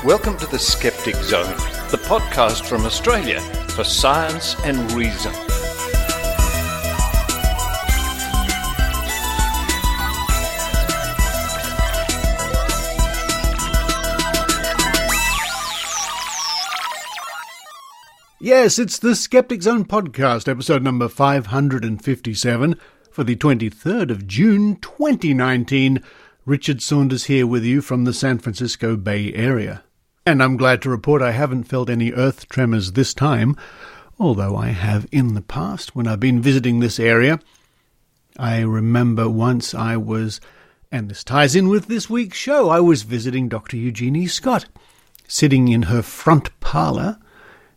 Welcome to the Skeptic Zone, the podcast from Australia for science and reason. Yes, it's the Skeptic Zone podcast, episode number 557 for the 23rd of June 2019. Richard Saunders here with you from the San Francisco Bay Area. And I'm glad to report I haven't felt any earth tremors this time, although I have in the past when I've been visiting this area. I remember once I was, and this ties in with this week's show, I was visiting Dr Eugenie Scott, sitting in her front parlour,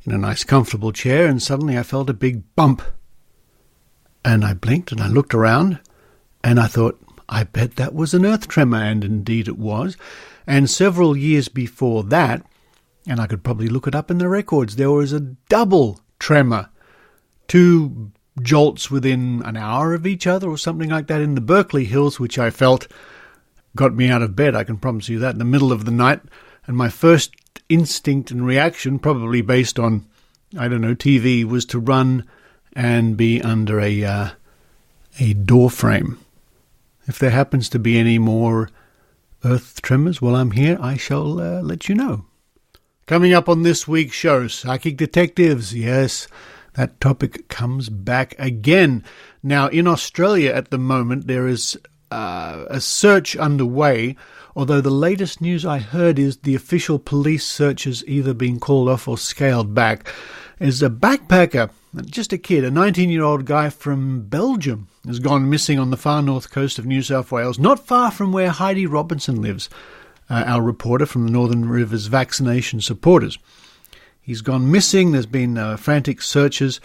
in a nice comfortable chair, and suddenly I felt a big bump. And I blinked and I looked around and I thought, I bet that was an earth tremor, and indeed it was. And several years before that, and I could probably look it up in the records, there was a double tremor. 2 jolts within an hour of each other or something like that in the Berkeley Hills, which I felt got me out of bed, I can promise you that, in the middle of the night. And my first instinct and reaction, probably based on, TV, was to run and be under a door frame. If there happens to be any more earth tremors while I'm here, I shall let you know. Coming up on this week's show, psychic detectives. Yes, that topic comes back again. Now, in Australia at the moment, there is a search underway, although the latest news I heard is the official police search has either been called off or scaled back. Is a backpacker, just a kid, a 19-year-old guy from Belgium, has gone missing on the far north coast of New South Wales, not far from where Heidi Robinson lives, our reporter from the Northern Rivers Vaccination Supporters. He's gone missing, there's been frantic searches,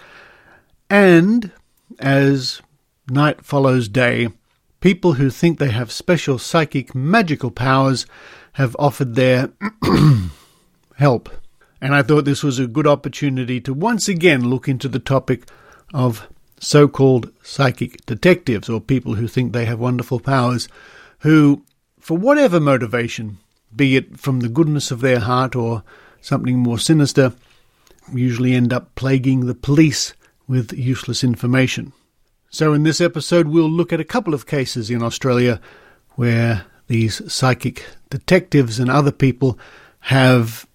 and as night follows day, people who think they have special psychic magical powers have offered their help. And I thought this was a good opportunity to once again look into the topic of so-called psychic detectives, or people who think they have wonderful powers, who, for whatever motivation, be it from the goodness of their heart or something more sinister, usually end up plaguing the police with useless information. So in this episode, we'll look at a couple of cases in Australia where these psychic detectives and other people have,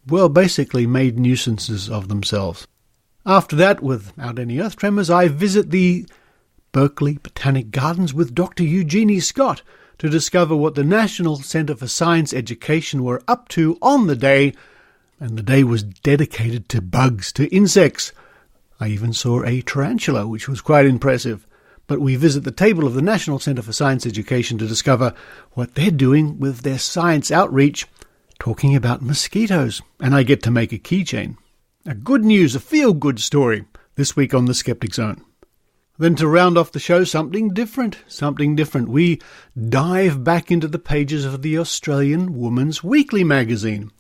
well, basically made nuisances of themselves. After that, without any earth tremors, I visit the Berkeley Botanic Gardens with Dr Eugenie Scott to discover what the National Centre for Science Education were up to on the day, and the day was dedicated to bugs, to insects. I even saw a tarantula, which was quite impressive. But we visit the table of the National Centre for Science Education to discover what they're doing with their science outreach, talking about mosquitoes. And I get to make a keychain. A good news, a feel-good story, this week on the Skeptic Zone. Then to round off the show, something different. We dive back into the pages of the Australian Woman's Weekly magazine.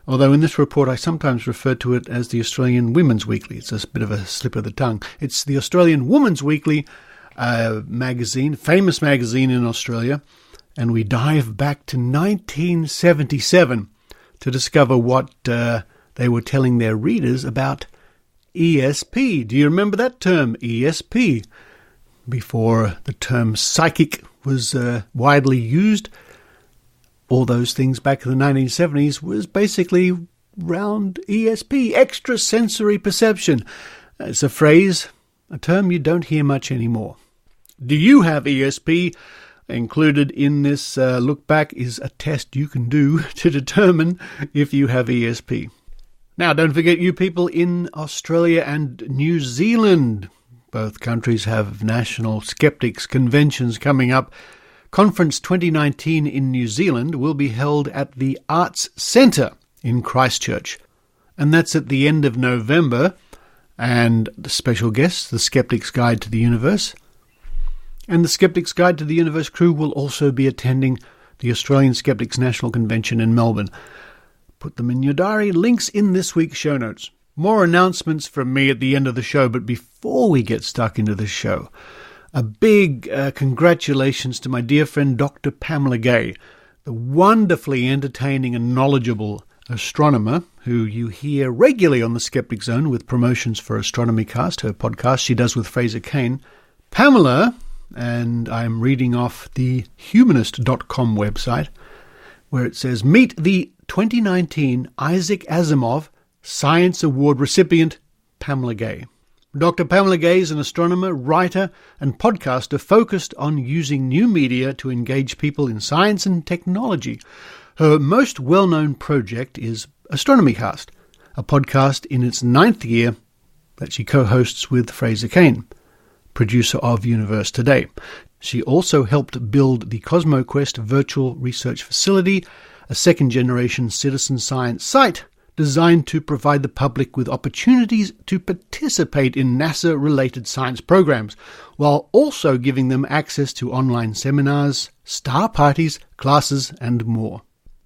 Although in this report I sometimes refer to it as the Australian Women's Weekly. It's a bit of a slip of the tongue. It's the Australian Woman's Weekly magazine, famous magazine in Australia. And we dive back to 1977 to discover what they were telling their readers about ESP. Do you remember that term, ESP? Before the term psychic was widely used, all those things back in the 1970s was basically round ESP, extrasensory perception. It's a phrase, a term you don't hear much anymore. Do you have ESP? Included in this look back is a test you can do to determine if you have ESP. Now, don't forget you people in Australia and New Zealand. Both countries have national skeptics conventions coming up. Conference 2019 in New Zealand will be held at the Arts Centre in Christchurch. And that's at the end of November. And the special guest, the Skeptic's Guide to the Universe. And the Skeptic's Guide to the Universe crew will also be attending the Australian Skeptics National Convention in Melbourne. Put them in your diary. Links in this week's show notes. More announcements from me at the end of the show, but before we get stuck into the show, a big congratulations to my dear friend Dr. Pamela Gay, the wonderfully entertaining and knowledgeable astronomer who you hear regularly on the Skeptic Zone with promotions for Astronomy Cast, her podcast she does with Fraser Cain, Pamela, and I'm reading off the humanist.com website, where it says, meet the 2019 Isaac Asimov Science Award recipient, Pamela Gay. Dr. Pamela Gay is an astronomer, writer, and podcaster focused on using new media to engage people in science and technology. Her most well-known project is Astronomy Cast, a podcast in its 9th year that she co-hosts with Fraser Cain, producer of Universe Today. She also helped build the CosmoQuest virtual research facility, a second-generation citizen science site designed to provide the public with opportunities to participate in NASA-related science programs, while also giving them access to online seminars, star parties, classes, and more.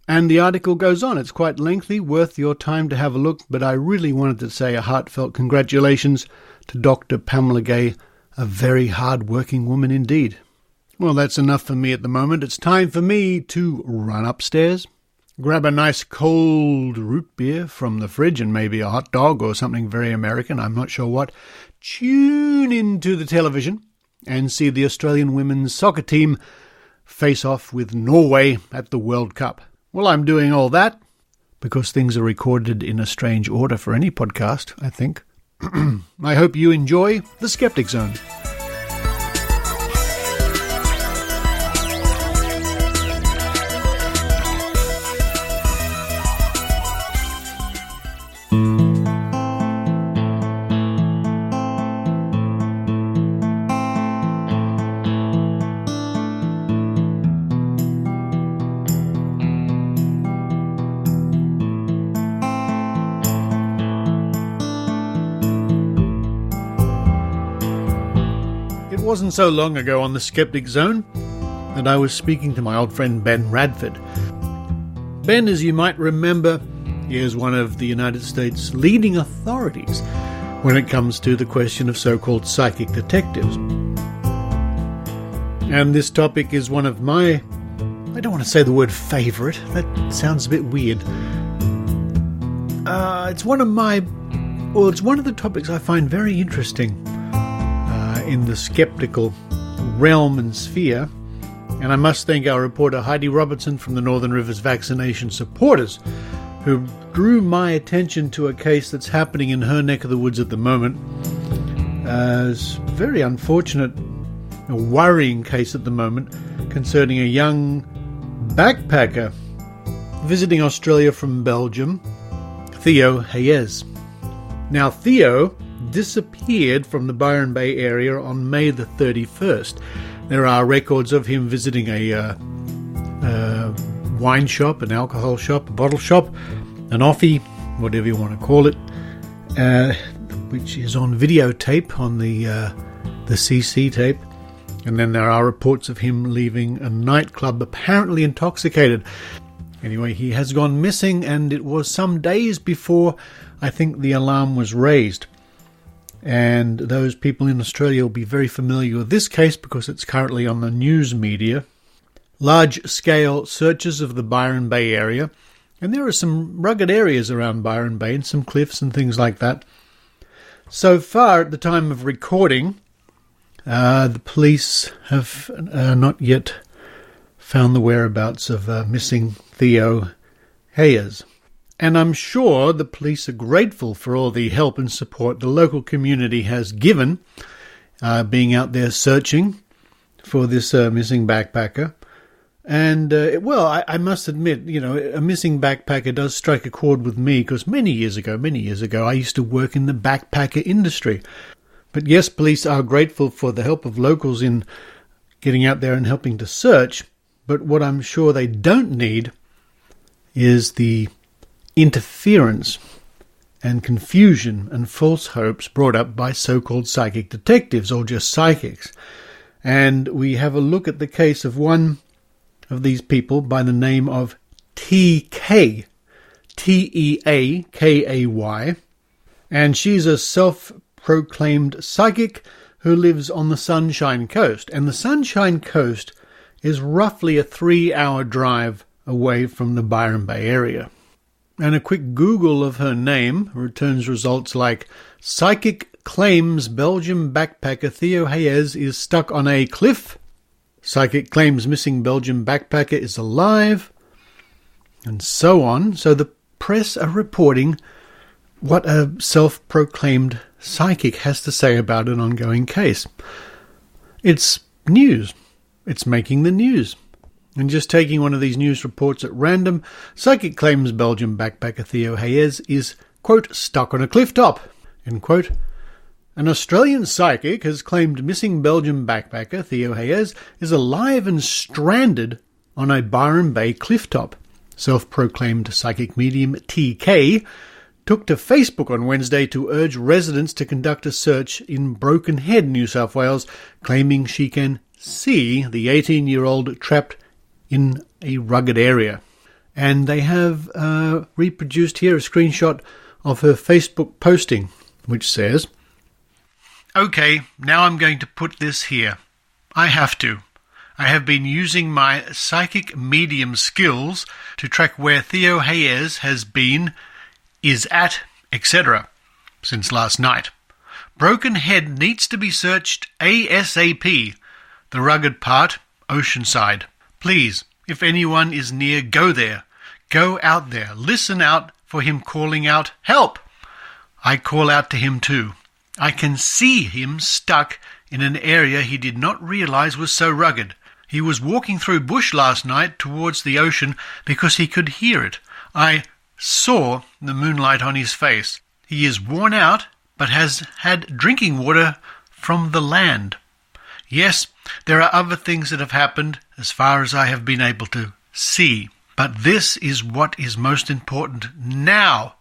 And the article goes on. It's quite lengthy, worth your time to have a look, but I really wanted to say a heartfelt congratulations to Dr. Pamela Gay, a very hard-working woman indeed. Well, that's enough for me at the moment. It's time for me to run upstairs, grab a nice cold root beer from the fridge and maybe a hot dog or something very American, I'm not sure what, tune into the television and see the Australian women's soccer team face off with Norway at the World Cup. Well, I'm doing all that because things are recorded in a strange order for any podcast, I think. I hope you enjoy The Skeptic Zone. It wasn't so long ago on the Skeptic Zone that I was speaking to my old friend Ben Radford. Ben, as you might remember, is one of the United States' leading authorities when it comes to the question of so-called psychic detectives. And this topic is one of my, I don't want to say the word favourite, that sounds a bit weird. It's one of the topics I find very interesting in the skeptical realm and sphere, and I must thank our reporter Heidi Robertson from the Northern Rivers Vaccination Supporters, who drew my attention to a case that's happening in her neck of the woods at the moment. It's a very unfortunate, a worrying case at the moment concerning a young backpacker visiting Australia from Belgium, Theo Hayes. Now, Theo disappeared from the Byron Bay area on May the 31st. There are records of him visiting a wine shop, an alcohol shop, a bottle shop, an offie, whatever you want to call it, which is on videotape, on the CC tape. And then there are reports of him leaving a nightclub, apparently intoxicated. Anyway, he has gone missing, and it was some days before I think the alarm was raised. And those people in Australia will be very familiar with this case because it's currently on the news media. Large-scale searches of the Byron Bay area, and there are some rugged areas around Byron Bay and some cliffs and things like that. So far, at the time of recording, the police have not yet found the whereabouts of missing Theo Hayes. And I'm sure the police are grateful for all the help and support the local community has given, being out there searching for this missing backpacker. And, I must admit, a missing backpacker does strike a chord with me, because many years ago, I used to work in the backpacker industry. But yes, police are grateful for the help of locals in getting out there and helping to search. But what I'm sure they don't need is the interference and confusion and false hopes brought up by so-called psychic detectives or just psychics. And we have a look at the case of one of these people by the name of T.K. T-E-A-K-A-Y. And she's a self-proclaimed psychic who lives on the Sunshine Coast. And the Sunshine Coast is roughly a 3-hour drive away from the Byron Bay area. And a quick Google of her name returns results like psychic claims Belgian backpacker Theo Hayes is stuck on a cliff. Psychic claims missing Belgian backpacker is alive. And so on. So the press are reporting what a self-proclaimed psychic has to say about an ongoing case. It's news. It's making the news. And just taking one of these news reports at random, psychic claims Belgian backpacker Theo Hayes is, quote, stuck on a cliff top, end quote. An Australian psychic has claimed missing Belgian backpacker Theo Hayes is alive and stranded on a Byron Bay cliff top. Self-proclaimed psychic medium TK took to Facebook on Wednesday to urge residents to conduct a search in Broken Head, New South Wales, claiming she can see the 18-year-old trapped in a rugged area. And they have reproduced here a screenshot of her Facebook posting, which says, "Okay, now I'm going to put this here. I have to. I have been using my psychic medium skills to track where Theo Hayes has been, is at, etc. since last night. Broken Head needs to be searched ASAP. The rugged part, Oceanside. Please, if anyone is near, go there. Go out there. Listen out for him calling out, 'Help!' I call out to him too. I can see him stuck in an area he did not realize was so rugged. He was walking through bush last night towards the ocean because he could hear it. I saw the moonlight on his face. He is worn out, but has had drinking water from the land. Yes, there are other things that have happened as far as I have been able to see. But this is what is most important now.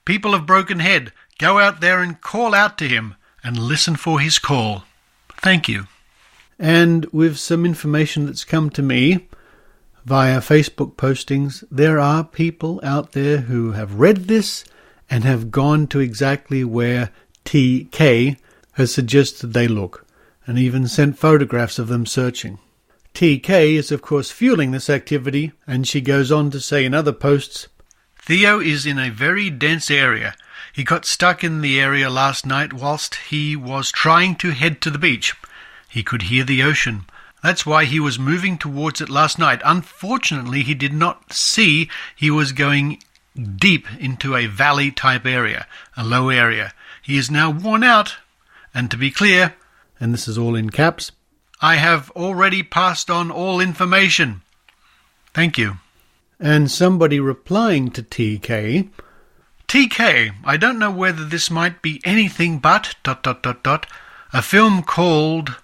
People of Broken Head, go out there and call out to him and listen for his call. Thank you." And with some information that's come to me via Facebook postings, there are people out there who have read this and have gone to exactly where TK has suggested they look, and even sent photographs of them searching. TK is of course fueling this activity, and she goes on to say in other posts, "Theo is in a very dense area. He got stuck in the area last night whilst he was trying to head to the beach. He could hear the ocean. That's why he was moving towards it last night. Unfortunately, he did not see he was going deep into a valley-type area, a low area. He is now worn out, and to be clear," and this is all in caps, "I have already passed on all information. Thank you." And somebody replying to TK, "TK, I don't know whether this might be anything but ... A film called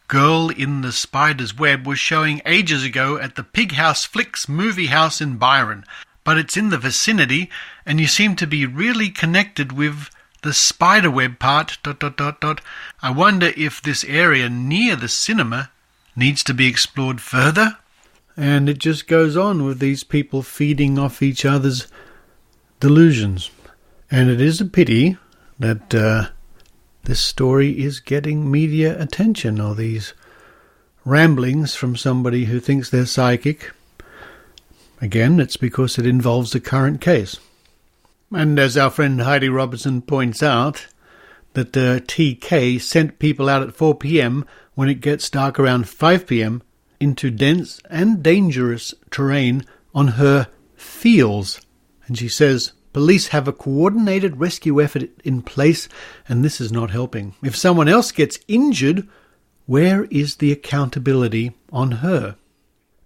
Girl in the Spider's Web was showing ages ago at the Pig House Flicks movie house in Byron, but it's in the vicinity, and you seem to be really connected with the spiderweb part ... I wonder if this area near the cinema needs to be explored further." And it just goes on with these people feeding off each other's delusions. And it is a pity that this story is getting media attention, or these ramblings from somebody who thinks they're psychic. Again, it's because it involves a current case. And as our friend Heidi Robertson points out, that TK sent people out at 4 p.m. when it gets dark around 5 p.m. into dense and dangerous terrain on her fields. And she says, "Police have a coordinated rescue effort in place, and this is not helping. If someone else gets injured, where is the accountability on her?"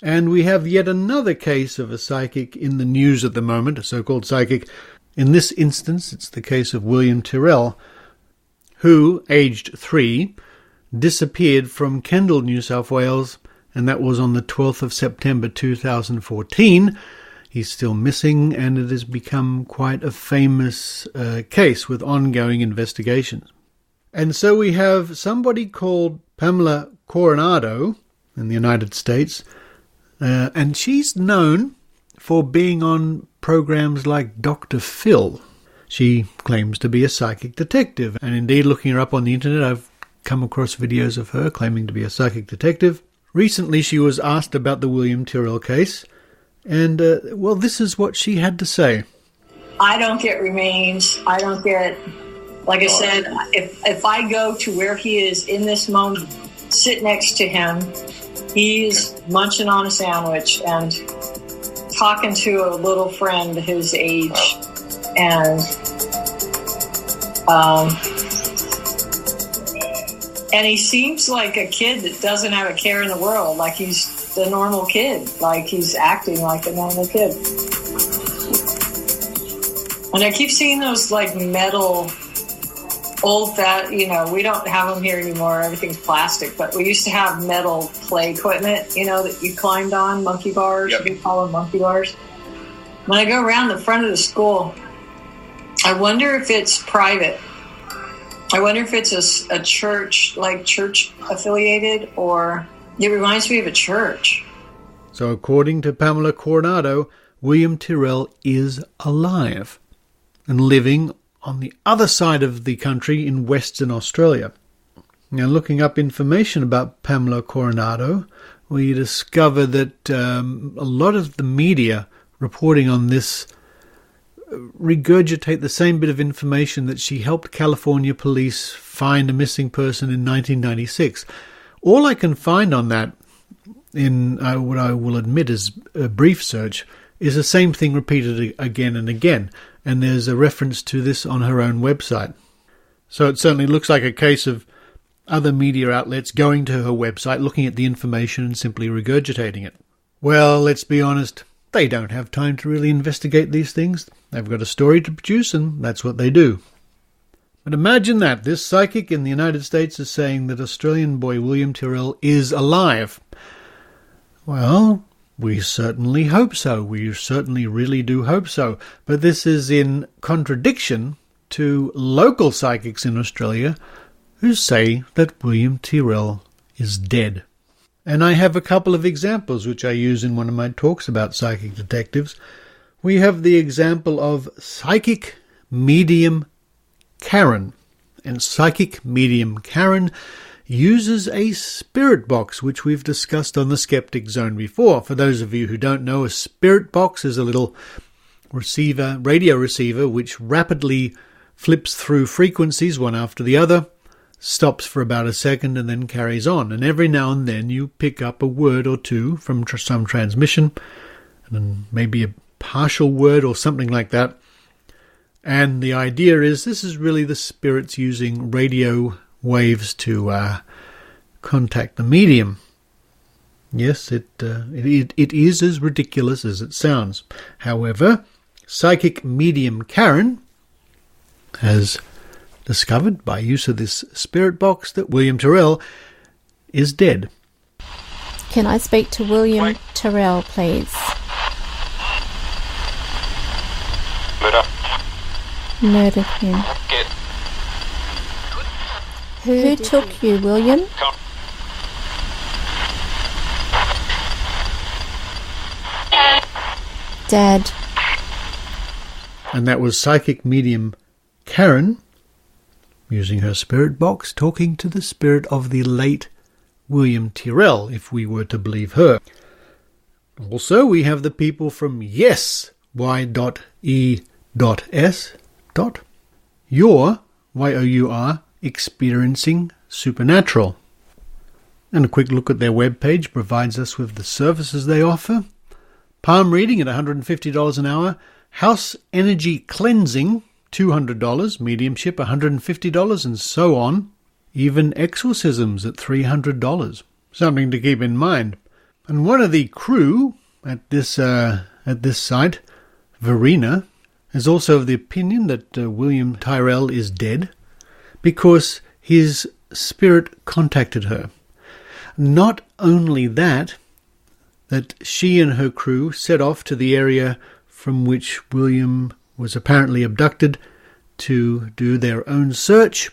And we have yet another case of a psychic in the news at the moment, a so-called psychic. In this instance, it's the case of William Tyrrell, who, aged 3, disappeared from Kendal, New South Wales, and that was on the 12th of September 2014. He's still missing, and it has become quite a famous case with ongoing investigations. And so we have somebody called Pamela Coronado in the United States, and she's known for being on programs like Dr. Phil. She claims to be a psychic detective, and indeed, looking her up on the internet, I've come across videos of her claiming to be a psychic detective. Recently, she was asked about the William Tyrrell case, And, well, this is what she had to say. I don't get remains. I don't get, like I said, if I go to where he is in this moment, sit next to him, he's munching on a sandwich and talking to a little friend his age. And he seems like a kid that doesn't have a care in the world, like he's the normal kid, like he's acting like a normal kid. And I keep seeing those like metal, old fat, we don't have them here anymore, everything's plastic, but we used to have metal play equipment, that you climbed on, monkey bars, yep. We call them monkey bars. When I go around the front of the school, I wonder if it's private. I wonder if it's a church, like church affiliated, or it reminds me of a church. So according to Pamela Coronado, William Tyrrell is alive and living on the other side of the country in Western Australia. Now, looking up information about Pamela Coronado, we discover that a lot of the media reporting on this regurgitate the same bit of information that she helped California police find a missing person in 1996. All I can find on that, in what I will admit is a brief search, is the same thing repeated again and again, and there's a reference to this on her own website. So it certainly looks like a case of other media outlets going to her website, looking at the information and simply regurgitating it. Well, let's be honest, they don't have time to really investigate these things. They've got a story to produce, and that's what they do. But imagine that. This psychic in the United States is saying that Australian boy William Tyrrell is alive. Well, we certainly hope so. We certainly really do hope so. But this is in contradiction to local psychics in Australia who say that William Tyrrell is dead. And I have a couple of examples which I use in one of my talks about psychic detectives. We have the example of psychic medium Karen. And psychic medium Karen uses a spirit box, which we've discussed on the Skeptic Zone before. For those of you who don't know, a spirit box is a little radio receiver, which rapidly flips through frequencies one after the other, stops for about a second, and then carries on. And every now and then you pick up a word or two from some transmission, and then maybe a partial word or something like that. And the idea is this is really the spirits using radio waves to contact the medium. Yes, it is as ridiculous as it sounds. However, psychic medium Karen has discovered by use of this spirit box that William Tyrrell is dead. Can I speak to William Tyrrell, please? Murdered him. Who took you, William? Dad. And that was psychic medium Karen, using her spirit box, talking to the spirit of the late William Tyrrell, if we were to believe her. Also, we have the people from Yes, Y.E.S. You're, Y-O-U-R, experiencing supernatural. And a quick look at their webpage provides us with the services they offer. Palm reading at $150 an hour. House energy cleansing, $200. Mediumship, $150, and so on. Even exorcisms at $300. Something to keep in mind. And one of the crew at this site, Verena, is also of the opinion that William Tyrrell is dead because his spirit contacted her. Not only that she and her crew set off to the area from which William was apparently abducted to do their own search,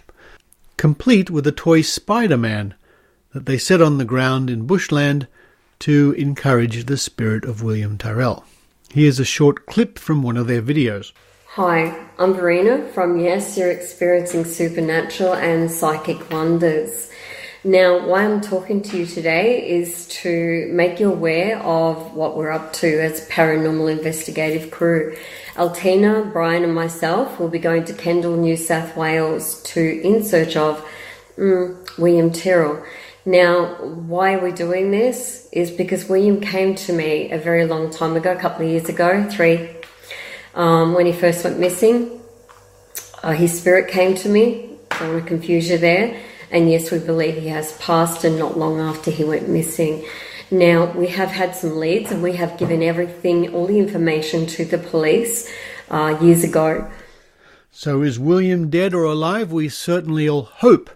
complete with a toy Spider-Man that they set on the ground in bushland to encourage the spirit of William Tyrrell. Here's a short clip from one of their videos. Hi, I'm Verena from Yes, You're Experiencing Supernatural and Psychic Wonders. Now, why I'm talking to you today is to make you aware of what we're up to as a paranormal investigative crew. Altina, Brian and myself will be going to Kendal, New South Wales in search of William Tyrrell. Now, why are we doing this? Is because William came to me a very long time ago, a couple of years ago, 3, when he first went missing. His spirit came to me. I don't want to confuse you there. And yes, we believe he has passed, and not long after he went missing. Now, we have had some leads, and we have given all the information to the police years ago. So is William dead or alive? We certainly all hope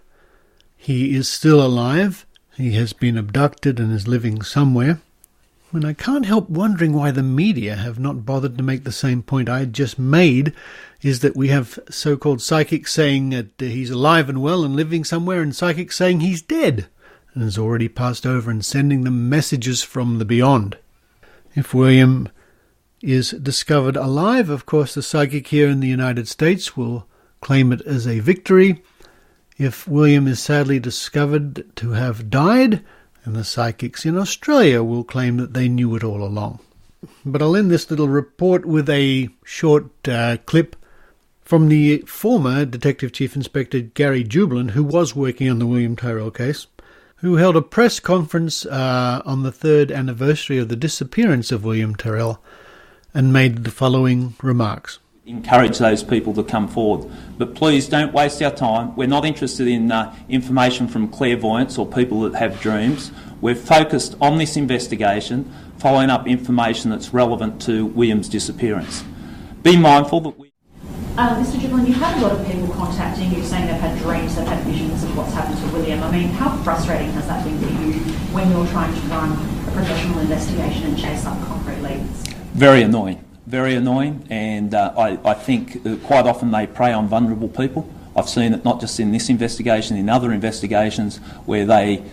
he is still alive. He has been abducted and is living somewhere. And I can't help wondering why the media have not bothered to make the same point I just made, is that we have so-called psychics saying that he's alive and well and living somewhere, and psychics saying he's dead and has already passed over, and sending them messages from the beyond. If William is discovered alive, of course the psychic here in the United States will claim it as a victory. If William is sadly discovered to have died, and the psychics in Australia will claim that they knew it all along. But I'll end this little report with a short clip from the former Detective Chief Inspector Gary Jublin, who was working on the William Tyrrell case, who held a press conference on the 3rd anniversary of the disappearance of William Tyrrell and made the following remarks. Encourage those people to come forward. But please don't waste our time. We're not interested in information from clairvoyants or people that have dreams. We're focused on this investigation, following up information that's relevant to William's disappearance. Be mindful that Mr. Jublin, you've had a lot of people contacting you saying they've had dreams, they've had visions of what's happened to William. I mean, how frustrating has that been for you when you're trying to run a professional investigation and chase up concrete leads? Very annoying. Very annoying, and I think quite often they prey on vulnerable people. I've seen it not just in this investigation, in other investigations where they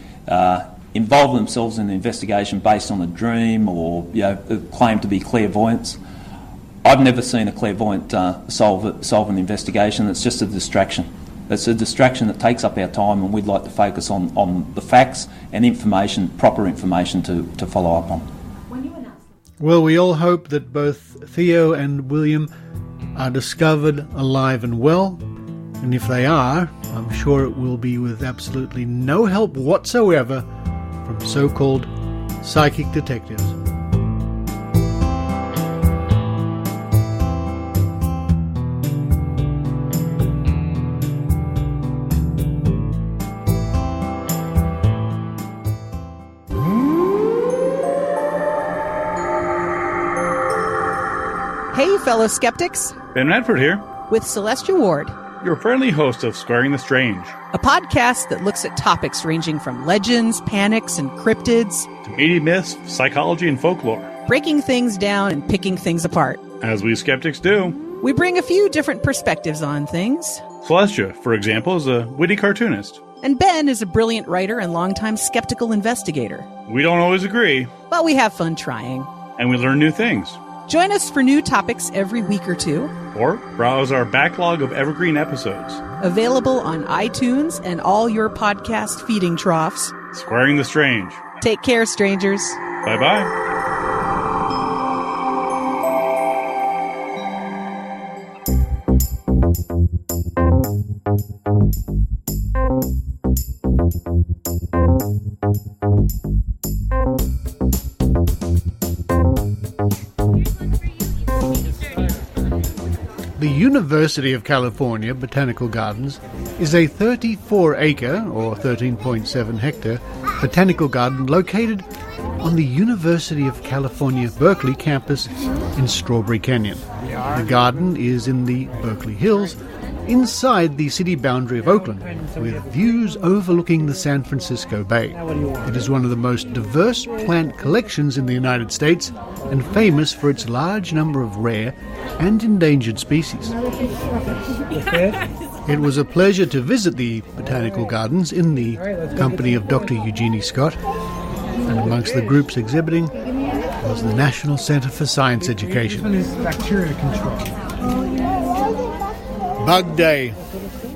involve themselves in the investigation based on a dream or claim to be clairvoyants. I've never seen a clairvoyant solve an investigation. It's just a distraction. It's a distraction that takes up our time, and we'd like to focus on the facts and information, proper information to follow up on. Well, we all hope that both Theo and William are discovered alive and well, and if they are, I'm sure it will be with absolutely no help whatsoever from so-called psychic detectives. Hey, fellow skeptics. Ben Radford here. With Celestia Ward. Your friendly host of Squaring the Strange. A podcast that looks at topics ranging from legends, panics, and cryptids. To media myths, psychology, and folklore. Breaking things down and picking things apart. As we skeptics do. We bring a few different perspectives on things. Celestia, for example, is a witty cartoonist. And Ben is a brilliant writer and longtime skeptical investigator. We don't always agree. But we have fun trying. And we learn new things. Join us for new topics every week or two. Or browse our backlog of evergreen episodes. Available on iTunes and all your podcast feeding troughs. Squaring the Strange. Take care, strangers. Bye-bye. The University of California Botanical Gardens is a 34-acre, or 13.7 hectare, botanical garden located on the University of California Berkeley campus in Strawberry Canyon. The garden is in the Berkeley Hills, inside the city boundary of Oakland, with views overlooking the San Francisco Bay. It is one of the most diverse plant collections in the United States and famous for its large number of rare and endangered species. It was a pleasure to visit the Botanical Gardens in the company of Dr Eugenie Scott, and amongst the groups exhibiting was the National Center for Science Education. Bacteria control. Bug Day.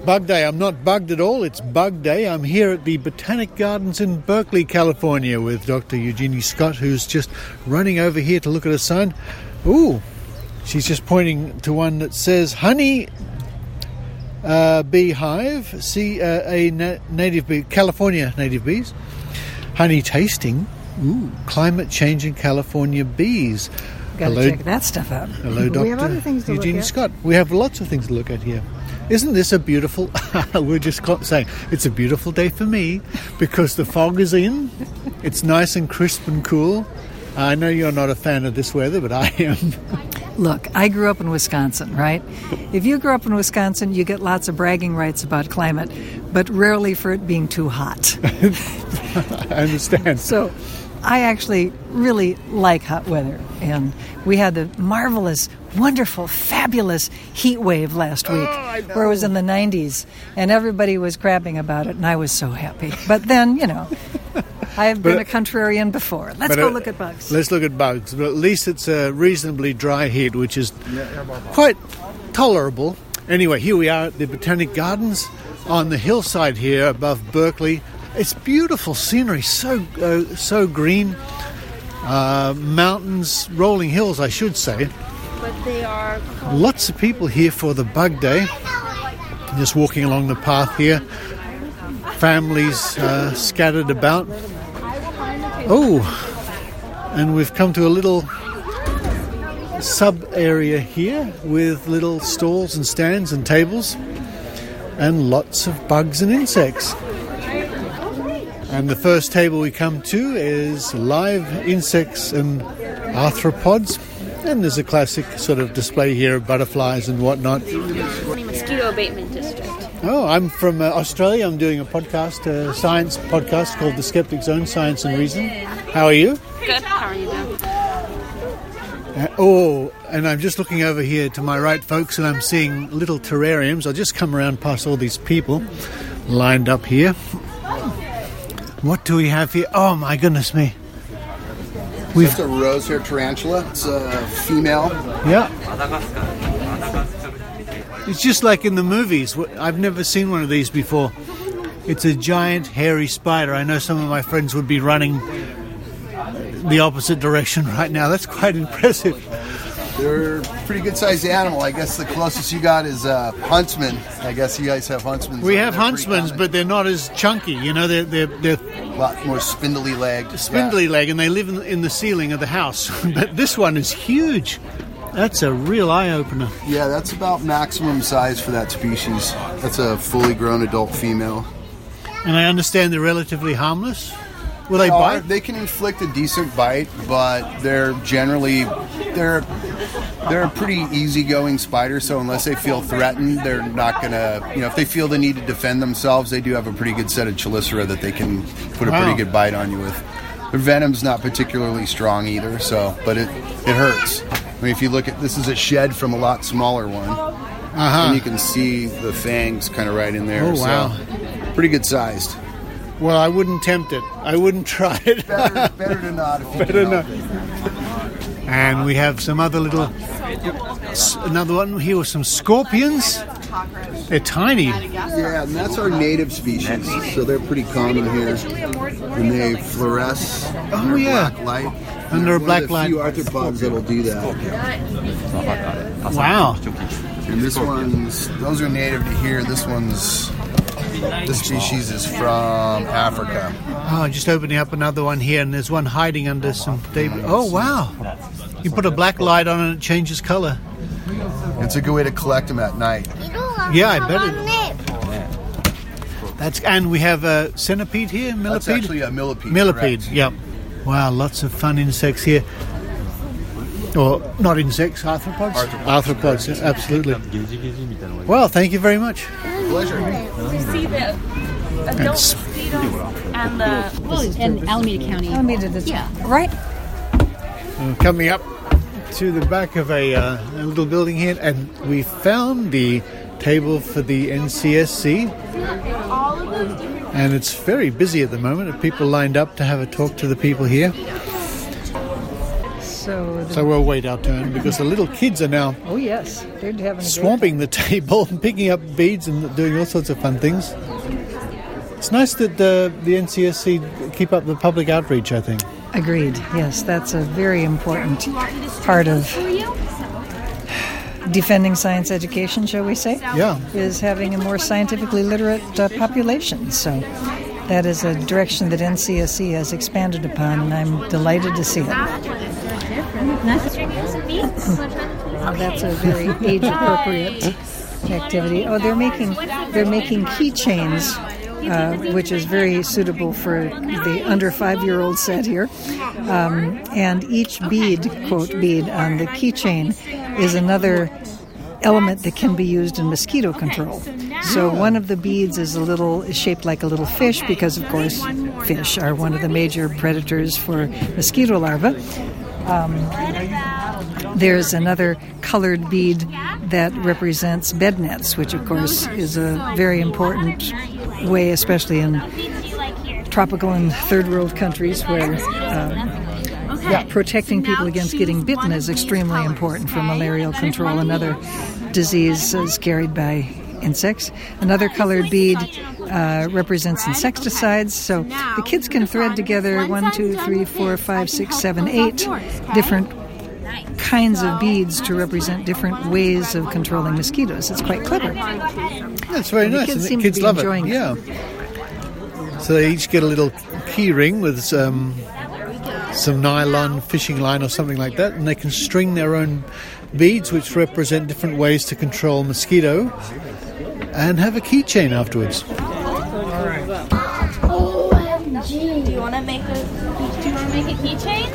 bug day. I'm not bugged at all. It's bug day. I'm here at the Botanic Gardens in Berkeley, California with Dr Eugenie Scott, who's just running over here to look at a sign. Ooh, she's just pointing to one that says honey beehive. See native bee, California native bees. Honey tasting. Ooh, climate change in California bees. Got to check that stuff out. Hello, Dr. We have other things to Eugenie look at. Scott. We have lots of things to look at here. Isn't this a beautiful... We're just saying, it's a beautiful day for me because the fog is in. It's nice and crisp and cool. I know you're not a fan of this weather, but I am. Look, I grew up in Wisconsin, right? If you grew up in Wisconsin, you get lots of bragging rights about climate, but rarely for it being too hot. I understand. So I actually really like hot weather. And we had the marvelous, wonderful, fabulous heat wave last week where it was in the 90s. And everybody was crapping about it, and I was so happy. But then, I've been a contrarian before. Let's go look at bugs. Let's look at bugs. But at least it's a reasonably dry heat, which is quite tolerable. Anyway, here we are at the Botanic Gardens on the hillside here above Berkeley. It's beautiful scenery, so green. Mountains, rolling hills, I should say. But they are... Lots of people here for the bug day. Just walking along the path here. Families scattered about. Oh, and we've come to a little sub-area here with little stalls and stands and tables and lots of bugs and insects. And the first table we come to is live insects and arthropods. And there's a classic sort of display here of butterflies and whatnot. Mosquito abatement district. Oh, I'm from Australia. I'm doing a podcast, a science podcast called The Skeptic Zone, Science and Reason. How are you? Good. How are you doing? And I'm just looking over here to my right, folks, and I'm seeing little terrariums. I'll just come around past all these people lined up here. What do we have here? Oh, my goodness me. It's a rose-haired tarantula. It's a female. Yeah. It's just like in the movies. I've never seen one of these before. It's a giant, hairy spider. I know some of my friends would be running the opposite direction right now. That's quite impressive. They're a pretty good-sized animal. I guess the closest you got is huntsman. I guess you guys have huntsmen. We have huntsmans, but they're not as chunky. They're a lot more spindly legged. Leg, and they live in the ceiling of the house. But this one is huge. That's a real eye-opener. Yeah, that's about maximum size for that species. That's a fully grown adult female. And I understand they're relatively harmless. Will they bite? They can inflict a decent bite, but they're a pretty easygoing spider, so unless they feel threatened, they're not going to, if they feel the need to defend themselves, they do have a pretty good set of chelicera that they can put a pretty good bite on you with. Their venom's not particularly strong either, but it hurts. I mean, if you look at, this is a shed from a lot smaller one, and you can see the fangs kind of right in there. Oh, wow. So, pretty good sized. Well, I wouldn't tempt it. I wouldn't try it. Better to not. Better not. And we have some other another one here with some scorpions. They're tiny. Yeah, and that's our native species, so they're pretty common here. And they fluoresce under black light. Under a black light. There are a few arthropods that'll do that. Wow. And those are native to here. This species is from Africa. Oh, just opening up another one here, and there's one hiding under some debris. Oh, wow. You put a black light on and it changes color. It's a good way to collect them at night. Yeah, I bet it. And we have a centipede here, millipede? That's actually a millipede. Millipede, yep. Wow, lots of fun insects here. Or not insects, arthropods? Arthropods, absolutely. Well, thank you very much. Pleasure. We see the adult mosquitoes and the... and Alameda County. Right? Coming up to the back of a little building here, and we found the table for the NCSC. And it's very busy at the moment. People lined up to have a talk to the people here. So we'll wait our turn because the little kids are now oh yes, they're having swamping the table and picking up beads and doing all sorts of fun things. It's nice that the NCSC keep up the public outreach, I think. Agreed. Yes, that's a very important part of defending science education, shall we say? Yeah. Is having a more scientifically literate population. So that is a direction that NCSC has expanded upon, and I'm delighted to see it. That's a very age-appropriate activity. Oh, they're making keychains, which is very suitable for the under 5-year-old set here. And each bead, quote bead, on the keychain is another element that can be used in mosquito control. So one of the beads is shaped like a little fish because, of course, fish are one of the major predators for mosquito larvae. There's another colored bead that represents bed nets, which, of course, is a very important way, especially in tropical and third world countries where protecting people against getting bitten is extremely important for malarial control and other diseases carried by insects. Another colored bead represents insecticides. So the kids can thread together 1, 2, 3, 4, 5, 6, 7, 8 different kinds of beads to represent different ways of controlling mosquitoes. It's quite clever. That's very nice. Kids and the kids love it. Yeah. So they each get a little key ring with some nylon fishing line or something like that, and they can string their own beads which represent different ways to control mosquito and have a keychain afterwards. OMG. Do you want to make a keychain?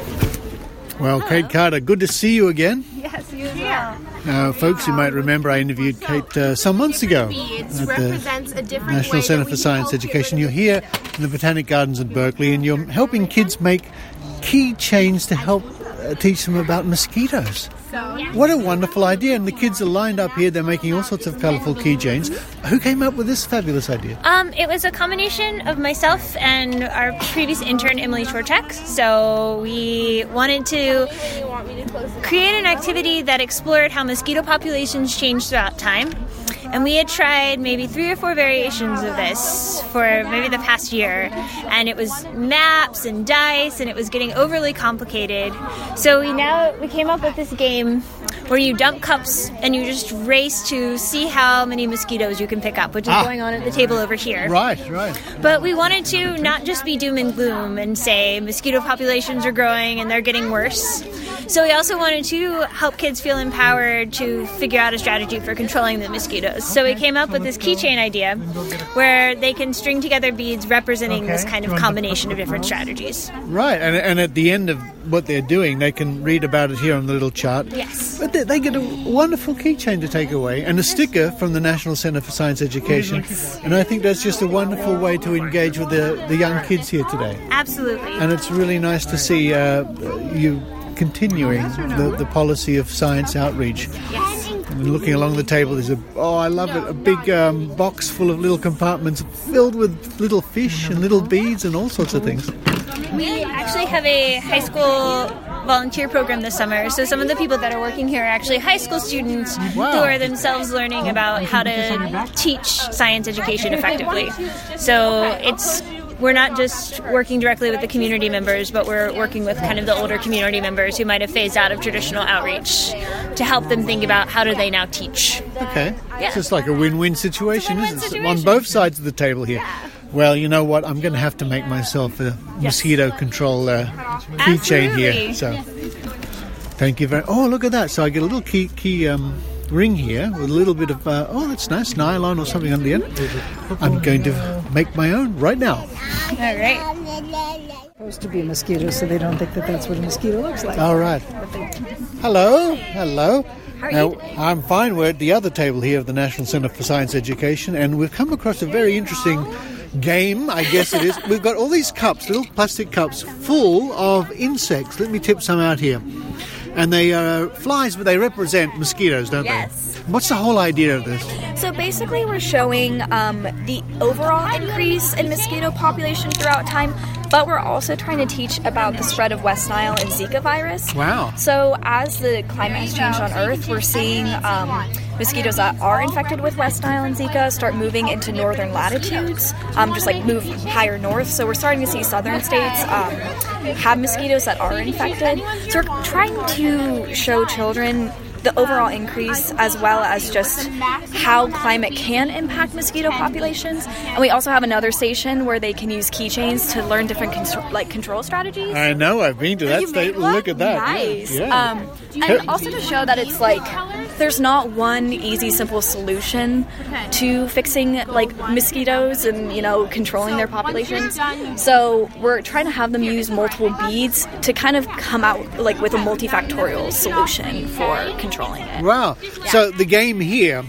Well, Kate Carter, good to see you again. Yes, you as well. Now, folks, you might remember I interviewed Kate some months ago at the National Center for Science Education. You're here in the Botanic Gardens at Berkeley, and you're helping kids make keychains to help teach them about mosquitoes. What a wonderful idea. And the kids are lined up here. They're making all sorts of colourful keychains. Who came up with this fabulous idea? It was a combination of myself and our previous intern, Emily Chorchak. So we wanted to create an activity that explored how mosquito populations change throughout time. And we had tried maybe 3 or 4 variations of this for maybe the past year. And it was maps and dice, and it was getting overly complicated. So we came up with this game where you dump cups and you just race to see how many mosquitoes you can pick up, which is going on at the table over here. Right. But we wanted to not just be doom and gloom and say mosquito populations are growing and they're getting worse. So we also wanted to help kids feel empowered to figure out a strategy for controlling the mosquitoes. So we came up with this keychain idea where they can string together beads representing this kind of combination of different strategies. Right, and at the end of what they're doing, they can read about it here on the little chart. Yes. But they get a wonderful keychain to take away and a sticker from the National Center for Science Education. And I think that's just a wonderful way to engage with the young kids here today. Absolutely. And it's really nice to see you continuing the policy of science outreach. Yes. And looking along the table, there's I love it, a big box full of little compartments filled with little fish and little beads and all sorts of things. We actually have a high school volunteer program this summer. So some of the people that are working here are actually high school students who are themselves learning about how to teach science education effectively. So we're not just working directly with the community members, but we're working with kind of the older community members who might have phased out of traditional outreach to help them think about how do they now teach. Okay. Yeah. So it's like a win-win situation, isn't it? On both sides of the table here. Yeah. Well, you know what? I'm going to have to make myself a mosquito control keychain here. So thank you very much. Oh, look at that. So I get a little key ring here with a little bit of, that's nice, nylon or something on the end. I'm going to make my own right now. All right. It's supposed to be a mosquito, so they don't think that that's what a mosquito looks like. All right. Hello. Now, I'm fine. We're at the other table here of the National Center for Science Education, and we've come across a very interesting game, I guess it is. We've got all these cups, little plastic cups, full of insects. Let me tip some out here. And they are flies, but they represent mosquitoes, don't they? Yes. What's the whole idea of this? So basically we're showing the overall increase in mosquito population throughout time, but we're also trying to teach about the spread of West Nile and Zika virus. Wow. So as the climate has changed on Earth, we're seeing mosquitoes that are infected with West Nile and Zika start moving into northern latitudes, just like move higher north. So we're starting to see southern states have mosquitoes that are infected. So we're trying to show children the overall increase as well as just how climate can impact mosquito populations. And we also have another station where they can use keychains to learn different control strategies. I know, I've been to that state. Look at that. Nice. Yeah. And also to show that it's like there's not one easy, simple solution to fixing like mosquitoes and, you know, controlling their populations. So we're trying to have them use multiple beads to kind of come out like with a multifactorial solution for controlling it. Wow. Yeah. So the game here,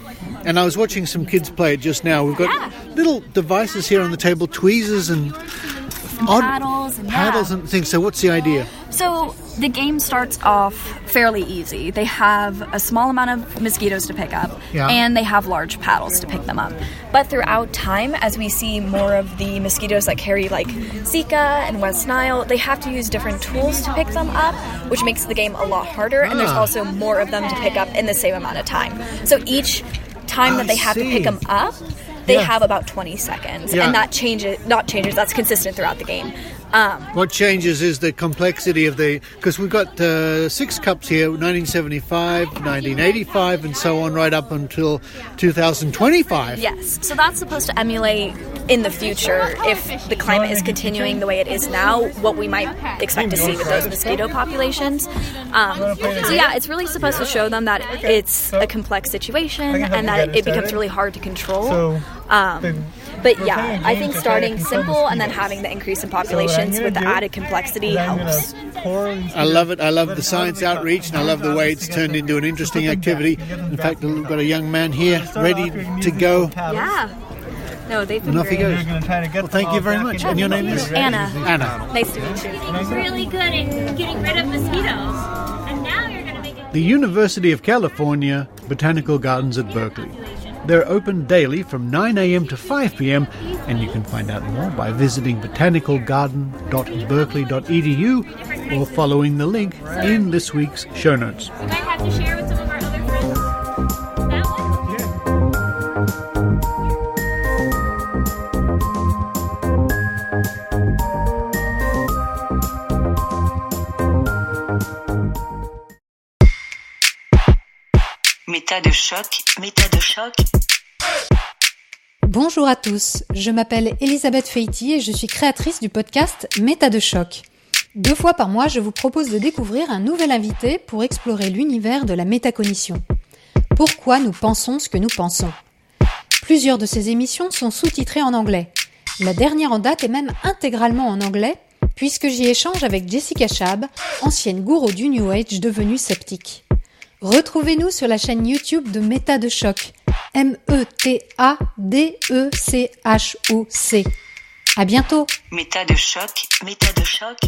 and I was watching some kids play it just now, we've got little devices here on the table, tweezers and paddles and things. So what's the idea? So the game starts off fairly easy. They have a small amount of mosquitoes to pick up, and they have large paddles to pick them up. But throughout time, as we see more of the mosquitoes that carry like Zika and West Nile, they have to use different tools to pick them up, which makes the game a lot harder, and there's also more of them to pick up in the same amount of time. So each time that they have to pick them up, they have about 20 seconds, and that changes, that's consistent throughout the game. What changes is the complexity of because we've got 6 cups here, 1975, 1985, and so on, right up until 2025. Yes, so that's supposed to emulate in the future, if the climate is continuing the way it is now, what we might expect to see with those mosquito populations. So yeah, it's really supposed to show them that it's a complex situation and that it becomes really hard to control. But yeah, I think starting simple and then having the increase in populations with the added complexity helps. I love it. I love the science outreach, and I love the way it's turned into an interesting activity. In fact, we've got a young man here ready to go. Yeah. No, they've been and off great. he goes. Well, thank you very much. And your name is? Anna. Anna. Nice to meet you. It's really good in getting rid of mosquitoes. And now you're going to make it... The University of California Botanical Gardens at Berkeley. They're open daily from 9 a.m. to 5 p.m, and you can find out more by visiting botanicalgarden.berkeley.edu or following the link in this week's show notes. You might have to share with some of our other friends. That one? Méta de choc, méta de choc. Bonjour à tous, je m'appelle Elisabeth Feiti et je suis créatrice du podcast Méta de choc. 2 fois par mois, je vous propose de découvrir un nouvel invité pour explorer l'univers de la métacognition. Pourquoi nous pensons ce que nous pensons? Plusieurs de ces émissions sont sous-titrées en anglais. La dernière en date est même intégralement en anglais, puisque j'y échange avec Jessica Schaab, ancienne gourou du New Age devenue sceptique. Retrouvez-nous sur la chaîne YouTube de Méta de choc, METADECHOC. À bientôt. Méta de choc, méta de choc.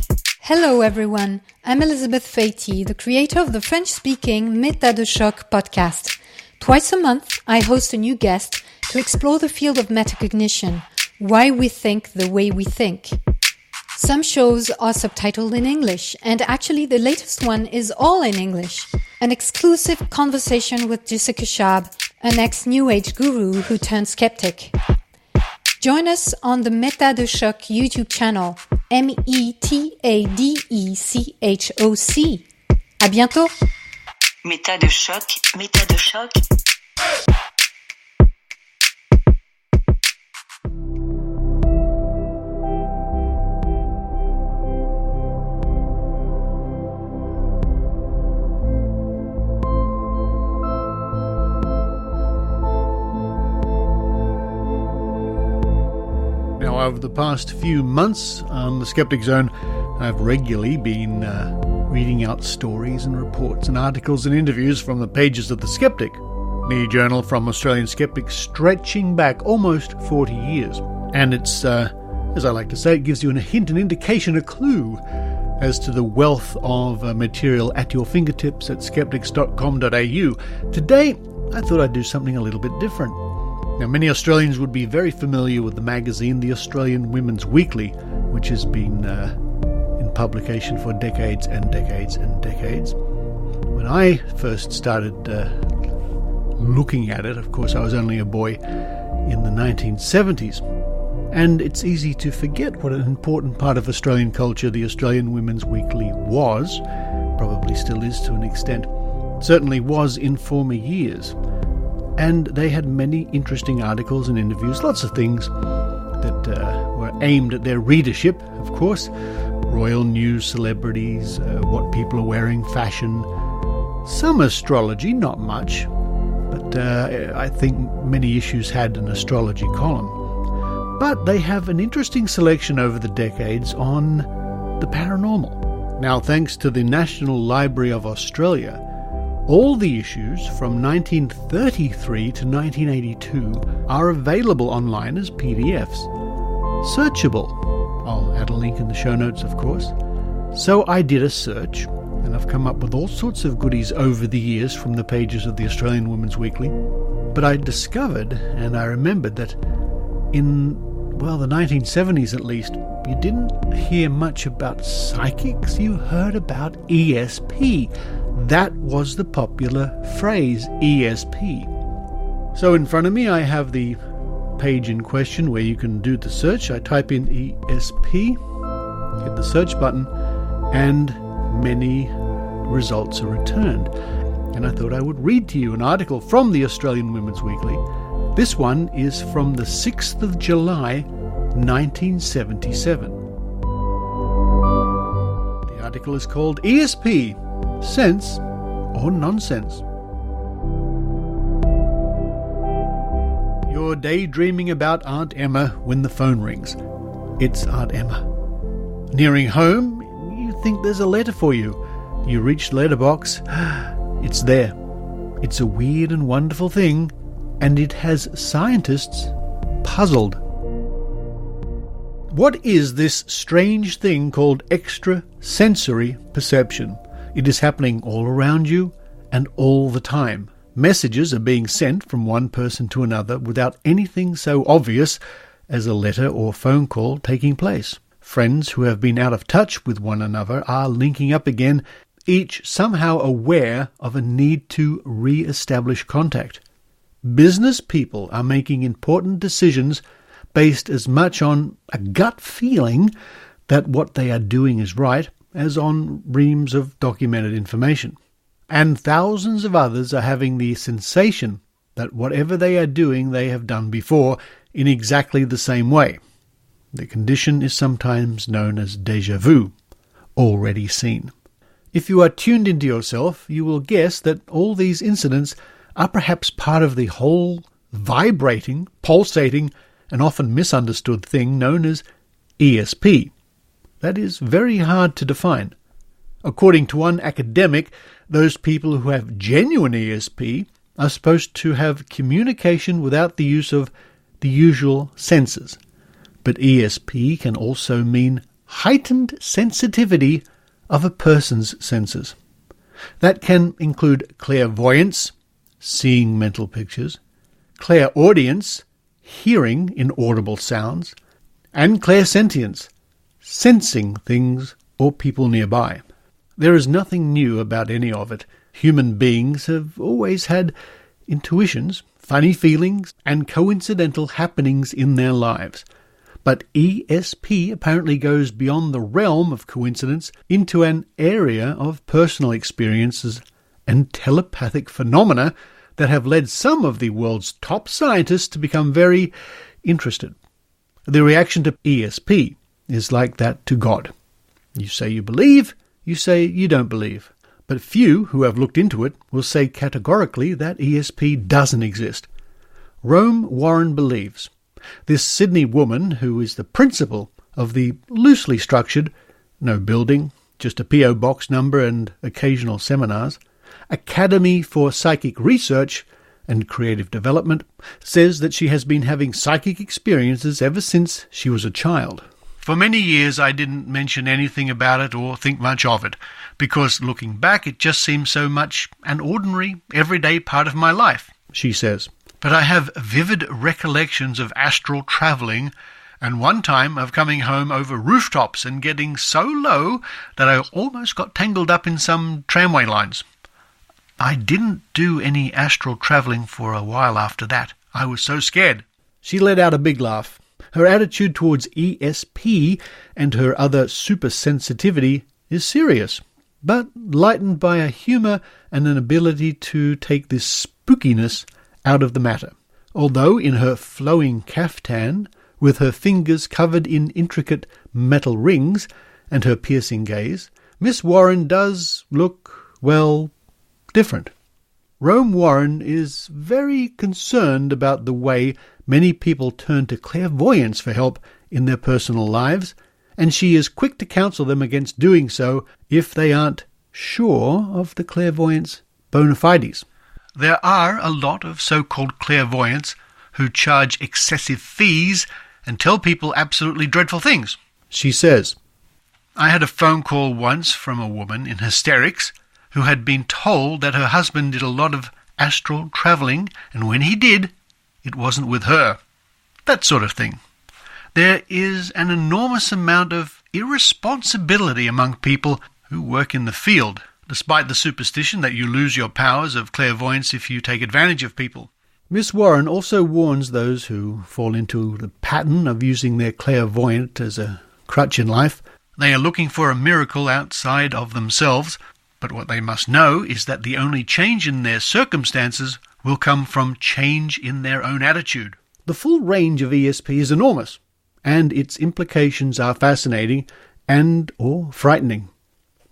Hello everyone, I'm Elizabeth Feiti, the creator of the French-speaking Méta de choc podcast. Twice a month, I host a new guest to explore the field of metacognition, why we think the way we think. Some shows are subtitled in English, and actually the latest one is all in English. An exclusive conversation with Jessica Schaab, an ex-New Age guru who turned skeptic. Join us on the Méta de choc YouTube channel, METADECHOC. À bientôt. Méta de choc, méta de choc. Now, over the past few months on the Skeptic Zone, I've regularly been reading out stories and reports and articles and interviews from the pages of The Skeptic, the journal from Australian skeptics stretching back almost 40 years. And it's, as I like to say, it gives you a hint, an indication, a clue as to the wealth of material at your fingertips at skeptics.com.au. Today, I thought I'd do something a little bit different. Now, many Australians would be very familiar with the magazine The Australian Women's Weekly, which has been in publication for decades and decades and decades. When I first started looking at it, of course I was only a boy in the 1970s, and it's easy to forget what an important part of Australian culture the Australian Women's Weekly was, probably still is to an extent, certainly was in former years. And they had many interesting articles and interviews, lots of things that were aimed at their readership, of course. Royal news, celebrities, what people are wearing, fashion, some astrology, not much, but I think many issues had an astrology column. But they have an interesting selection over the decades on the paranormal. Now, thanks to the National Library of Australia, all the issues from 1933 to 1982 are available online as PDFs. Searchable. I'll add a link in the show notes, of course. So I did a search, and I've come up with all sorts of goodies over the years from the pages of the Australian Women's Weekly. But I discovered, and I remembered, that in, well, the 1970s at least, you didn't hear much about psychics. You heard about ESP. That was the popular phrase, ESP. So in front of me I have the page in question where you can do the search. I type in ESP, hit the search button, and many results are returned. And I thought I would read to you an article from the Australian Women's Weekly. This one is from the 6th of July, 1977. The article is called ESP, Sence or Nonsence. You're daydreaming about Aunt Emma when the phone rings. It's Aunt Emma. Nearing home, you think there's a letter for you. You reach the letterbox. It's there. It's a weird and wonderful thing, and it has scientists puzzled. What is this strange thing called extrasensory perception? It is happening all around you and all the time. Messages are being sent from one person to another without anything so obvious as a letter or phone call taking place. Friends who have been out of touch with one another are linking up again, each somehow aware of a need to re-establish contact. Business people are making important decisions based as much on a gut feeling that what they are doing is right as on reams of documented information. And thousands of others are having the sensation that whatever they are doing they have done before in exactly the same way. The condition is sometimes known as déjà vu, already seen. If you are tuned into yourself, you will guess that all these incidents are perhaps part of the whole vibrating, pulsating, and often misunderstood thing known as ESP. That is very hard to define. According to one academic, those people who have genuine ESP are supposed to have communication without the use of the usual senses. But ESP can also mean heightened sensitivity of a person's senses. That can include clairvoyance, seeing mental pictures, clairaudience, hearing inaudible sounds, and clairsentience, sensing things or people nearby. There is nothing new about any of it. Human beings have always had intuitions, funny feelings, and coincidental happenings in their lives. But ESP apparently goes beyond the realm of coincidence into an area of personal experiences and telepathic phenomena that have led some of the world's top scientists to become very interested. The reaction to ESP is like that to God. You say you believe, you say you don't believe. But few who have looked into it will say categorically that ESP doesn't exist. Rome Warren believes. This Sydney woman, who is the principal of the loosely structured, no building, just a P.O. box number and occasional seminars, Academy for Psychic Research and Creative Development, says that she has been having psychic experiences ever since she was a child. For many years I didn't mention anything about it or think much of it, because looking back it just seems so much an ordinary, everyday part of my life, she says. But I have vivid recollections of astral travelling, and one time of coming home over rooftops and getting so low that I almost got tangled up in some tramway lines. I didn't do any astral travelling for a while after that. I was so scared. She let out a big laugh. Her attitude towards ESP and her other supersensitivity is serious, but lightened by a humour and an ability to take this spookiness out of the matter. Although in her flowing caftan, with her fingers covered in intricate metal rings and her piercing gaze, Miss Warren does look, well, different. Rome Warren is very concerned about the way many people turn to clairvoyance for help in their personal lives, and she is quick to counsel them against doing so if they aren't sure of the clairvoyant's bona fides. There are a lot of so-called clairvoyants who charge excessive fees and tell people absolutely dreadful things, she says. I had a phone call once from a woman in hysterics who had been told that her husband did a lot of astral travelling, and when he did, it wasn't with her. That sort of thing. There is an enormous amount of irresponsibility among people who work in the field, despite the superstition that you lose your powers of clairvoyance if you take advantage of people. Miss Warren also warns those who fall into the pattern of using their clairvoyant as a crutch in life. They are looking for a miracle outside of themselves, but what they must know is that the only change in their circumstances will come from change in their own attitude. The full range of ESP is enormous, and its implications are fascinating and or frightening.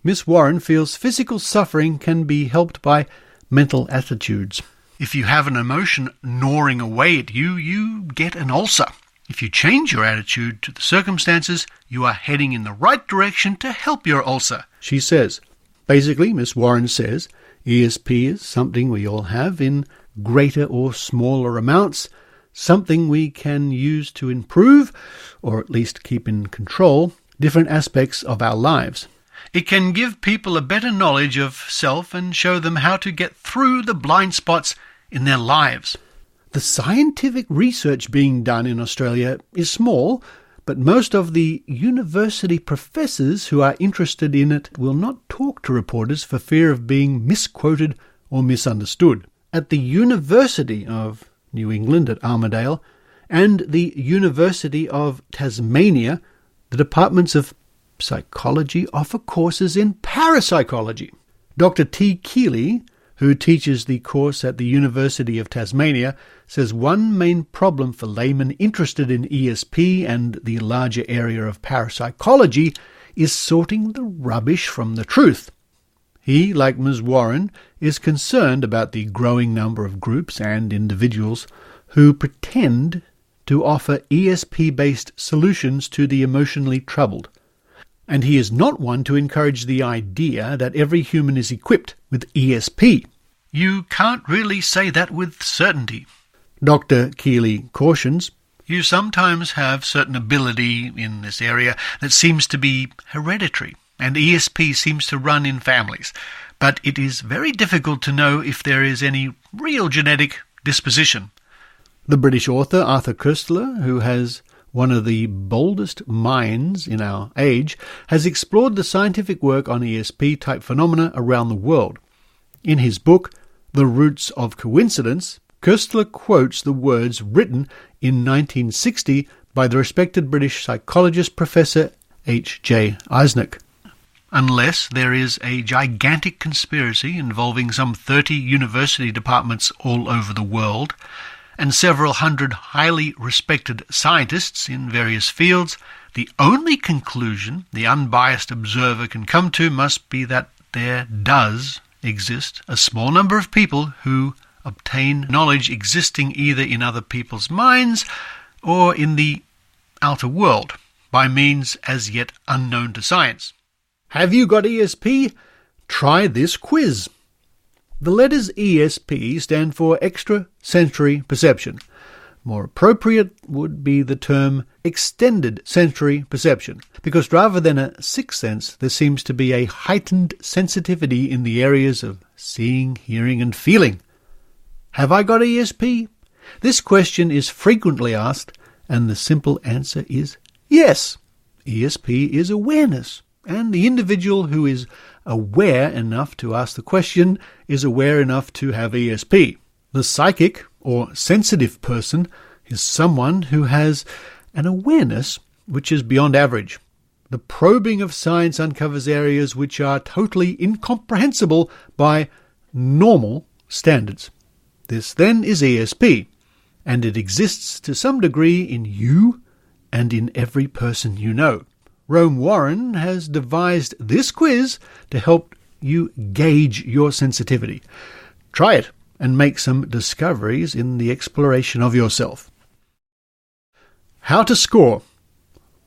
Miss Warren feels physical suffering can be helped by mental attitudes. If you have an emotion gnawing away at you, you get an ulcer. If you change your attitude to the circumstances, you are heading in the right direction to help your ulcer, she says. Basically, Miss Warren says, ESP is something we all have in greater or smaller amounts, something we can use to improve, or at least keep in control, different aspects of our lives. It can give people a better knowledge of self and show them how to get through the blind spots in their lives. The scientific research being done in Australia is small, but most of the university professors who are interested in it will not talk to reporters for fear of being misquoted or misunderstood. At the University of New England at Armidale and the University of Tasmania, the departments of psychology offer courses in parapsychology. Dr. T. Keeley, who teaches the course at the University of Tasmania, says one main problem for laymen interested in ESP and the larger area of parapsychology is sorting the rubbish from the truth. He, like Ms. Warren, is concerned about the growing number of groups and individuals who pretend to offer ESP-based solutions to the emotionally troubled. And he is not one to encourage the idea that every human is equipped with ESP. You can't really say that with certainty. Dr. Keeley cautions, you sometimes have certain ability in this area that seems to be hereditary, and ESP seems to run in families, but it is very difficult to know if there is any real genetic disposition. The British author Arthur Koestler, who has one of the boldest minds in our age, has explored the scientific work on ESP-type phenomena around the world. In his book, The Roots of Coincidence, Koestler quotes the words written in 1960 by the respected British psychologist Professor H.J. Eisner. Unless there is a gigantic conspiracy involving some 30 university departments all over the world, and several hundred highly respected scientists in various fields, the only conclusion the unbiased observer can come to must be that there does exist a small number of people who obtain knowledge existing either in other people's minds or in the outer world by means as yet unknown to science. Have you got ESP? Try this quiz. The letters ESP stand for extrasensory perception. More appropriate would be the term extended sensory perception, because rather than a sixth sense, there seems to be a heightened sensitivity in the areas of seeing, hearing, and feeling. Have I got ESP? This question is frequently asked, and the simple answer is yes. ESP is awareness, and the individual who is aware enough to ask the question is aware enough to have ESP. The psychic or sensitive person is someone who has an awareness which is beyond average. The probing of science uncovers areas which are totally incomprehensible by normal standards. This then is ESP, and it exists to some degree in you and in every person you know. Rome Warren has devised this quiz to help you gauge your sensitivity. Try it and make some discoveries in the exploration of yourself. How to score.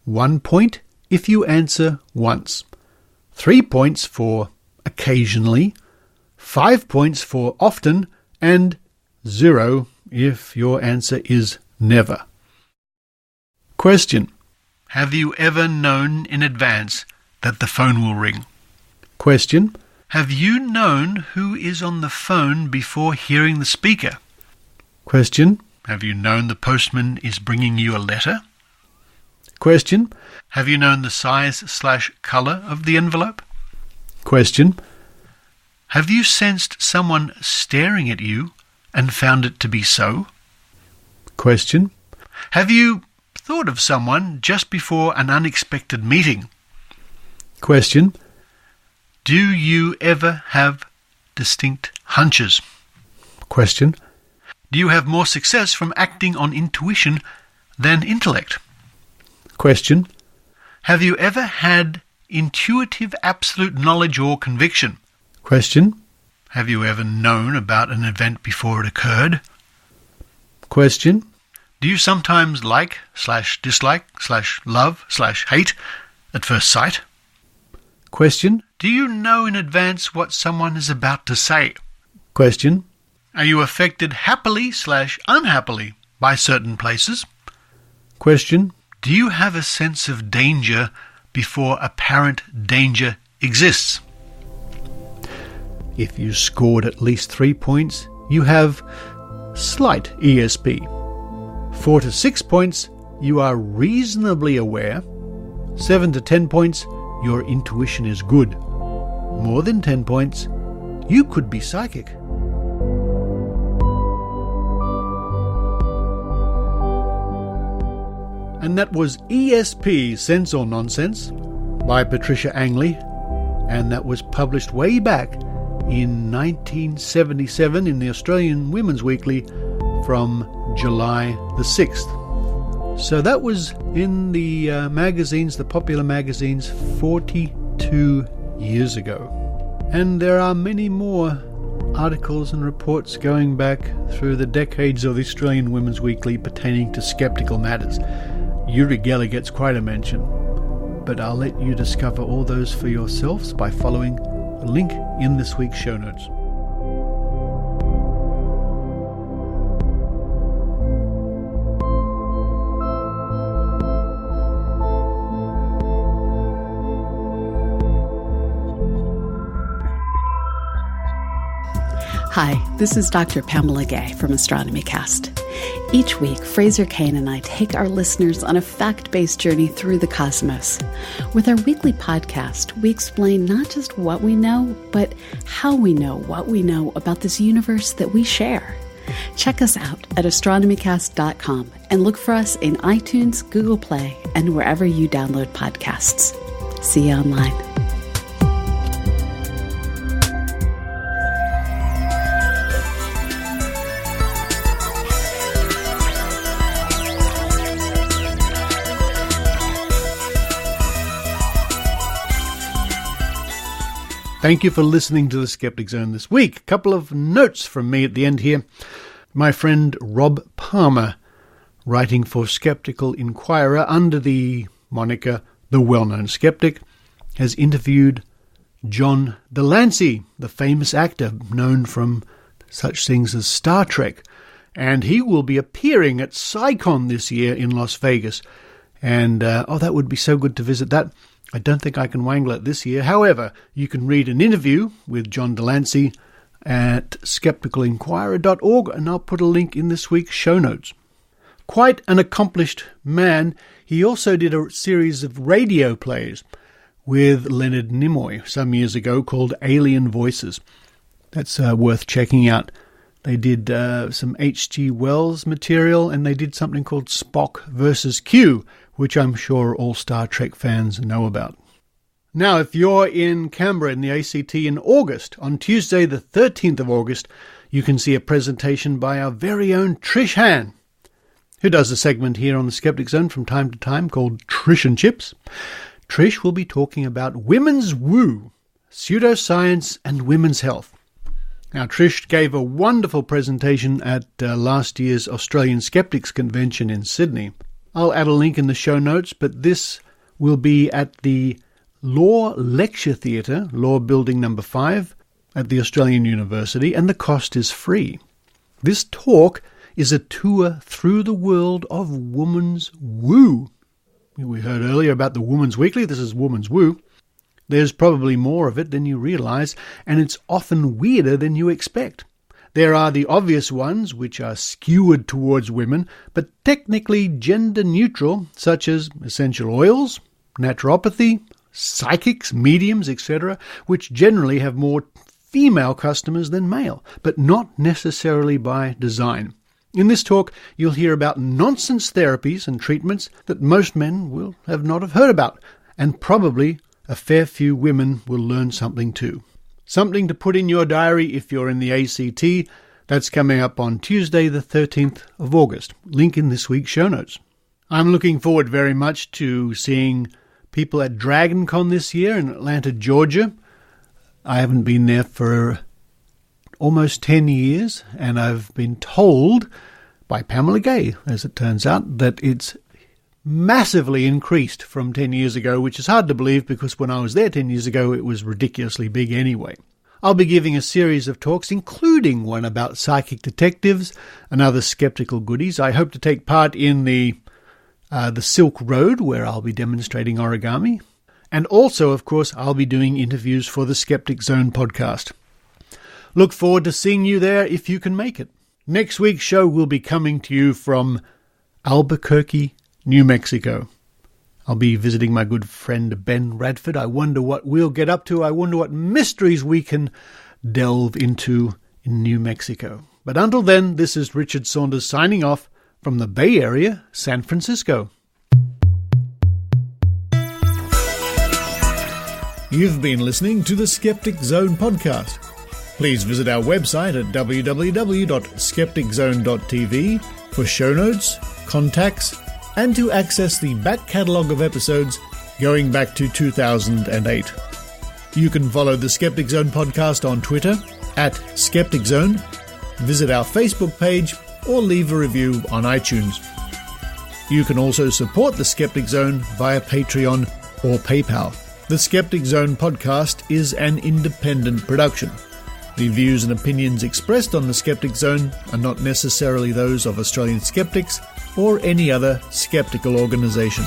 1 point if you answer once. 3 points for occasionally. 5 points for often. And 0 if your answer is never. Question. Have you ever known in advance that the phone will ring? Question. Have you known who is on the phone before hearing the speaker? Question. Have you known the postman is bringing you a letter? Question. Have you known the size/colour of the envelope? Question. Have you sensed someone staring at you and found it to be so? Question. Have you thought of someone just before an unexpected meeting? Question. Do you ever have distinct hunches? Question. Do you have more success from acting on intuition than intellect? Question. Have you ever had intuitive absolute knowledge or conviction? Question. Have you ever known about an event before it occurred? Question. Do you sometimes like/dislike/love/hate at first sight? Question. Do you know in advance what someone is about to say? Question. Are you affected happily/unhappily by certain places? Question. Do you have a sense of danger before apparent danger exists? If you scored at least 3 points, you have slight ESP. 4 to 6 points, you are reasonably aware. 7 to 10 points, your intuition is good. More than 10 points, you could be psychic. And that was ESP, Sence or Nonsence, by Patricia Angly, and that was published way back in 1977 in the Australian Women's Weekly from July the 6th. So that was in the magazines, the popular magazines, 42 years ago. And there are many more articles and reports going back through the decades of the Australian Women's Weekly pertaining to skeptical matters. Uri Geller gets quite a mention, but I'll let you discover all those for yourselves by following the link in this week's show notes. Hi, this is Dr. Pamela Gay from Astronomy Cast. Each week, Fraser Kane and I take our listeners on a fact-based journey through the cosmos. With our weekly podcast, we explain not just what we know, but how we know what we know about this universe that we share. Check us out at astronomycast.com and look for us in iTunes, Google Play, and wherever you download podcasts. See you online. Thank you for listening to the Skeptic Zone this week. A couple of notes from me at the end here. My friend Rob Palmer, writing for Skeptical Inquirer under the moniker The Well-Known Skeptic, has interviewed John Delancey, the famous actor known from such things as Star Trek, and he will be appearing at SciCon this year in Las Vegas. And, that would be so good to visit that. I don't think I can wangle it this year. However, you can read an interview with John Delancey at skepticalinquirer.org, and I'll put a link in this week's show notes. Quite an accomplished man, he also did a series of radio plays with Leonard Nimoy some years ago called Alien Voices. That's worth checking out. They did some H.G. Wells material, and they did something called Spock versus Q, which I'm sure all Star Trek fans know about. Now, if you're in Canberra in the ACT in August, on Tuesday the 13th of August, you can see a presentation by our very own Trish Han, who does a segment here on the Skeptic Zone from time to time called Trish and Chips. Trish will be talking about women's woo, pseudoscience and women's health. Now, Trish gave a wonderful presentation at last year's Australian Skeptics Convention in Sydney. I'll add a link in the show notes, but this will be at the Law Lecture Theatre, Law Building number 5, at the Australian University, and the cost is free. This talk is a tour through the world of woman's woo. We heard earlier about the Woman's Weekly. This is Woman's Woo. There's probably more of it than you realise, and it's often weirder than you expect. There are the obvious ones, which are skewered towards women, but technically gender-neutral, such as essential oils, naturopathy, psychics, mediums, etc., which generally have more female customers than male, but not necessarily by design. In this talk, you'll hear about nonsense therapies and treatments that most men will not have heard about, and probably a fair few women will learn something too. Something to put in your diary if you're in the ACT. That's coming up on Tuesday the 13th of August. Link in this week's show notes. I'm looking forward very much to seeing people at DragonCon this year in Atlanta, Georgia. I haven't been there for almost 10 years, and I've been told by Pamela Gay, as it turns out, that it's massively increased from 10 years ago, which is hard to believe because when I was there 10 years ago, it was ridiculously big anyway. I'll be giving a series of talks, including one about psychic detectives and other skeptical goodies. I hope to take part in the Silk Road, where I'll be demonstrating origami. And also, of course, I'll be doing interviews for the Skeptic Zone podcast. Look forward to seeing you there if you can make it. Next week's show will be coming to you from Albuquerque, New Mexico. I'll be visiting my good friend Ben Radford. I wonder what we'll get up to. I wonder what mysteries we can delve into in New Mexico. But until then, this is Richard Saunders signing off from the Bay Area, San Francisco. You've been listening to the Skeptic Zone podcast. Please visit our website at www.skepticzone.tv for show notes, contacts, and to access the back catalogue of episodes going back to 2008. You can follow the Skeptic Zone podcast on Twitter at Skeptic Zone, visit our Facebook page, or leave a review on iTunes. You can also support the Skeptic Zone via Patreon or PayPal. The Skeptic Zone podcast is an independent production. The views and opinions expressed on the Skeptic Zone are not necessarily those of Australian skeptics or any other skeptical organisation.